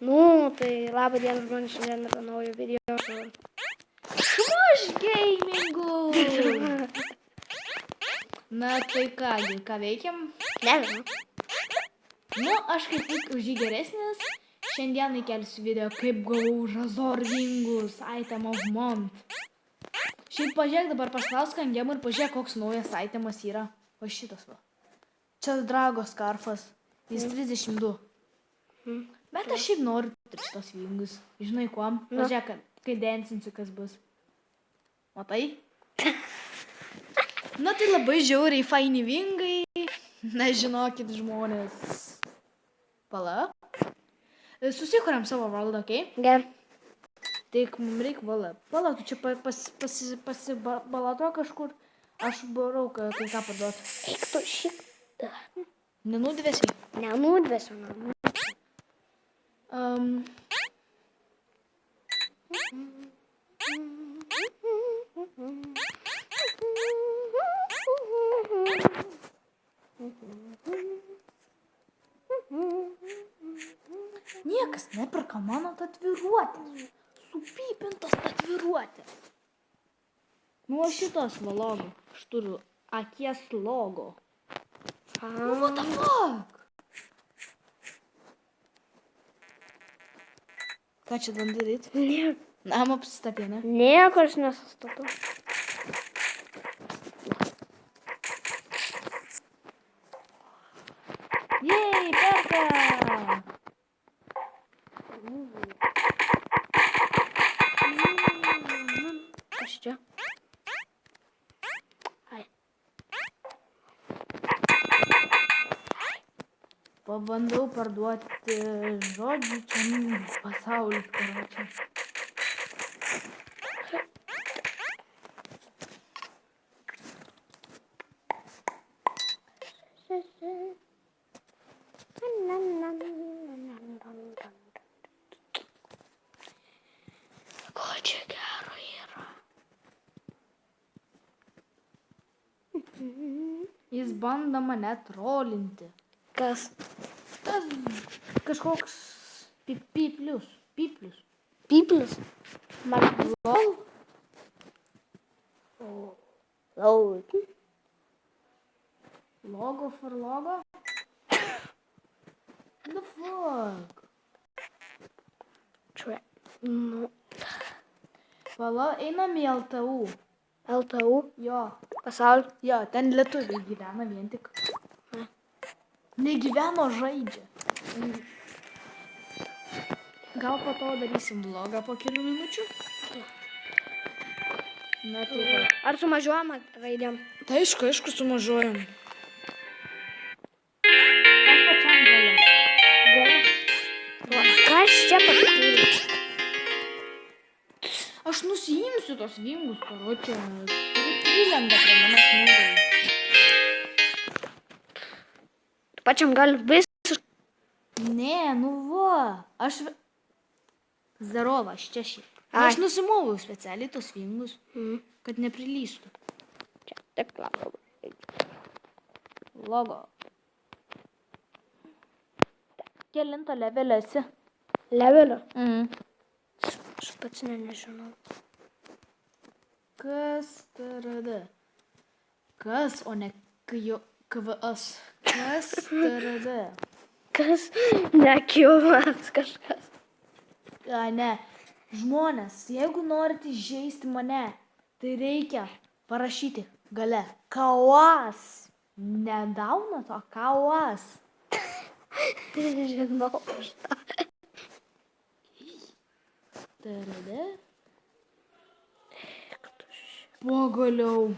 Nu, tai labą dieną žmonės, šiandien yra naujo video su... Smush gamingu! Na tai ką veikiam? Nežinau. Nu, aš kaip tik už jį geresnis. Šiandien įkelsiu video, kaip gavau Razor Wingus Item of Month. Šiaip pažiūrėk, dabar paspaus kangiam ir pažiūrėk, koks naujas itemas yra. O šitas va. Čia Drago skarfas. Jis 32. Bet aš šiaip noriu šitos Wingus. Žinai kuom? Pažiūrėk, kai densinsiu, kas bus. Matai? Na tai labai žiauriai faini Wingai. Nežinokit žmonės. Pala. Susikuriam savo valdą, okei? Gerai. Tik mums reikia valą. Pala, tu čia pasibalato kažkur. Aš barau, kai ką parduot. Eik tu šitą. Nenudvėsiai. Nenudvėsiu. Niekas neperka mano tatuiruotės. Supypintos tatuiruotės. Nu, o šitos va logo. Aš turiu akies logo. Nu, what the fuck? Ką čia dan daryt? Nieko. Namą apsistatė, ne? Nieko aš nesustatau. Jej, perka! Kas čia? Ai. Pabandau parduoti žodžių, čia pasaulis, karočią. Ko čia gero yra? Jis bando mane trolinti. Kas? Tas kažkoks piplius. Piplis? Man... Lol. Laut. Logo for logo? The fuck? Čia. Nu. Pala, einam į LTU. LTU? Jo. Pasaulio? Jo, ten lietuviai gyvena vien tik. Negyveno, žaidžia. Gal po to darysim vlogą po kelių minučių? Na tai va. Ar sumažuojam raidėm? Tai aišku, sumažuojam. Aš pačiam galiu. Gal. Kas čia pasiūlė? Aš nusiimsiu tos Wingus, karočią. Prilenda prie manęs nugarą. Pačiam gal visiškai. Ne, nu va. Aš... Zdarova, aš čia šiaip. Ai. Aš nusimoviau specialiai tos Wingus, kad neprilystų. Čia tik labiau. Logo. Kelinto levelio esi? Levelio? Aš pats nežinau. Kas tarada? Kas, o ne KVS. Kas tarada? Kas? Nekiumas kažkas. A, ne. Žmonės, jeigu norite žeisti mane, tai reikia parašyti gale. Kawas. Ne daunat, o kawas. Žinau aš tą. Tarada? Pagaliau.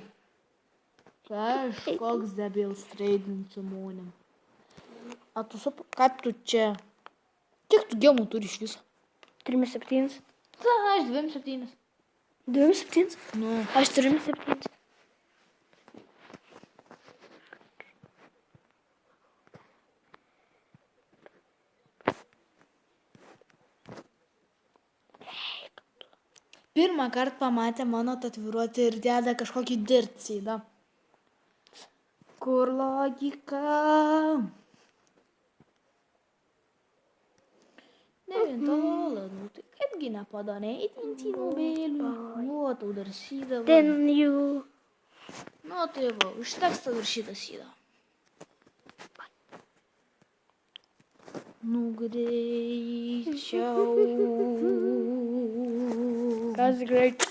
Kažkoks debils treidint su manim. A tu ką tu čia? Kiek tu gemų turi iš viso? 3-7. Ta, aš 2-7. 2-7? Nu. Aš 3-7. Pirmą kartą pamatė mano tatuiruotę ir deda kažkokį dirtsidą. Kur logika? 9 valandų, tai kaipgi nepadaryti nubėlių. Nu, tau dar sydą. Then you. Nu, tai va, užteks tau ir šitą sydą. Nu, greičiau. Kas greit.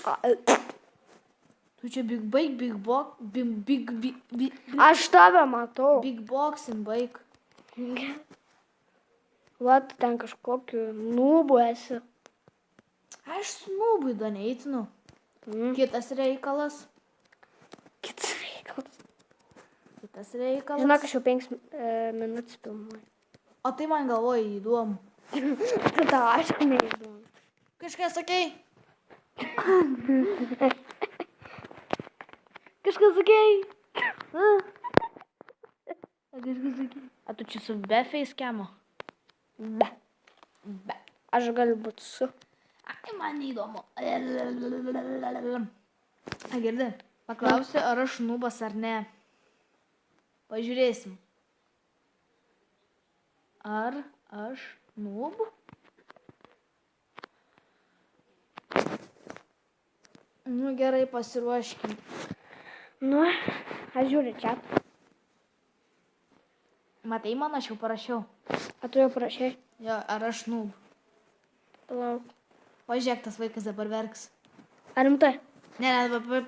Tu čia big box, Aš tave matau. big boxing baig. Vat ten kažkokiu nubu esi. Aš snubui da neįtinu. Mm. Kitas reikalas. Kitas reikalas. Kitas reikalas. Žinok, aš jau 5 minutės filmuoju. O tai man galvoja įdomu. Tada aišku neįdomu. Kažką sakei? Kažką sakei? Kažką sakei. A tu čia su be facecamo? Be. Be. Aš galiu būt su. Ai, man neįdomu. A, girdi, paklausiu, ar aš nubas ar ne. Pažiūrėsim. Ar aš nub? Nu, gerai, pasiruoškim. Nu, aš žiūriu čia. Matai, man aš jau parašiau. A tu jau parašai? Jo, ar aš nub? Palauk. Pažiūrėk, tas vaikas dabar verks. Ar rimtai? Ne,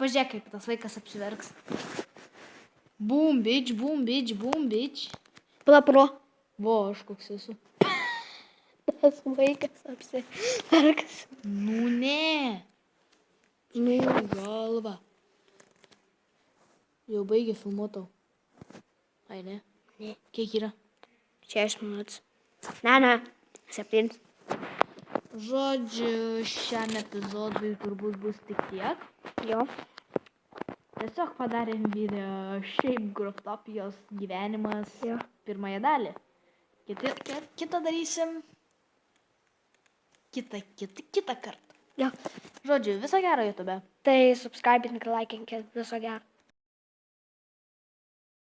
pažiūrėk, kaip tas vaikas apsiverks. Boom, bitch, boom, bitch, boom, bitch. Pala pro. Vo, aš koks esu. Tas vaikas apsiverks. Nu, ne. Nu, Galva. Jau baigė filmuotau. Ai, ne? Ne. Kiek yra? 6 minutės. Ne. 7. Žodžiu, šiam epizodui turbūt bus tik tiek. Jo. Tiesiog padarėm video šiaip Growtopijos gyvenimas Jo. pirmąją dalį. Kitą darysim kitą kartą. Jo. Žodžiu, viso gero YouTube. Tai subscribe ir like, viso gero.